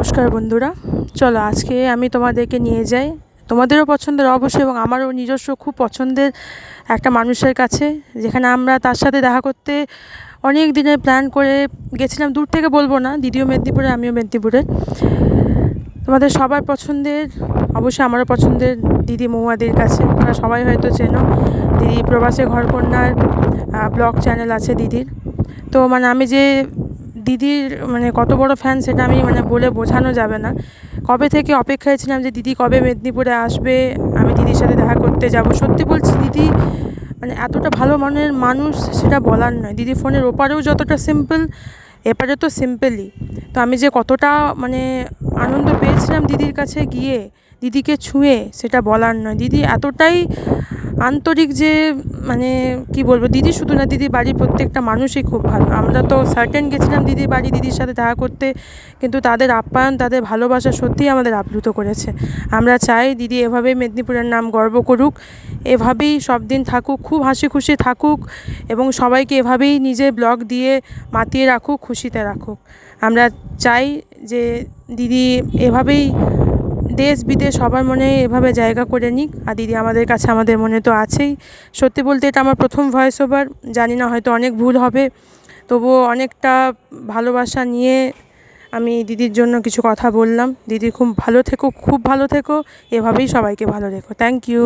নমস্কার বন্ধুরা, চলো আজকে আমি তোমাদেরকে নিয়ে যাই তোমাদেরও পছন্দের অবশ্যই এবং আমারও নিজস্ব খুব পছন্দের একটা মানুষের কাছে, যেখানে আমরা তার সাথে দেখা করতে অনেক দিনের প্ল্যান করে গেছিলাম। দূর থেকে বলবো না, দিদিও মেদিনীপুরে আমিও মেদিনীপুরে। তোমাদের সবার পছন্দের, অবশ্যই আমারও পছন্দের দিদি মহুয়াদির কাছে। তোমরা সবাই হয়তো চেনো, দিদি প্রবাসে ঘরকন্যার ব্লগ চ্যানেল আছে দিদির। তো আমি যে দিদির কত বড় ফ্যান সেটা আমি বলে বোঝানো যাবে না। কবে থেকে অপেক্ষায় ছিলাম যে দিদি কবে মেদিনীপুরে আসবে, আমি দিদির সাথে দেখা করতে যাব। সত্যি বলছি, দিদি এতটা ভালো মনের মানুষ সেটা বলার নয়। দিদি ফোনের ওপারেও যতটা সিম্পল, এপারে তো সিম্পলই। তো আমি যে কতটা আনন্দ পেয়েছিলাম দিদির কাছে গিয়ে, দিদিকে ছুঁয়ে, সেটা বলার নয়। দিদি এতটাই আন্তরিক যে কি বলবো, দিদি শুধু না, দিদির বাড়ির প্রত্যেকটা মানুষই খুব ভালো। আমরা তো সার্টেন গেছিলাম দিদির বাড়ি দিদির সাথে দেখা করতে, কিন্তু তাদের আপ্যায়ন, তাদের ভালোবাসা সত্যিই আমাদের আপ্লুত করেছে। আমরা চাই দিদি এভাবেই মেদিনীপুরের নাম গর্ব করুক, এভাবেই সব দিন থাকুক, খুব হাসি খুশি থাকুক এবং সবাইকে এভাবেই নিজের ব্লগ দিয়ে মাতিয়ে রাখুক, খুশিতে রাখুক। আমরা চাই যে দিদি এভাবেই দেশ বিদেশ সবার মনে এভাবে জায়গা করে নিক। আর দিদি আমাদের কাছে, আমাদের মনে তো আছেই। সত্যি বলতে এটা আমার প্রথম ভয়েস ওভার, জানি না হয়তো অনেক ভুল হবে, তবুও অনেকটা ভালোবাসা নিয়ে আমি দিদির জন্য কিছু কথা বললাম। দিদি খুব ভালো থেকো, খুব ভালো থেকো, এভাবেই সবাইকে ভালো রেখো। Thank you.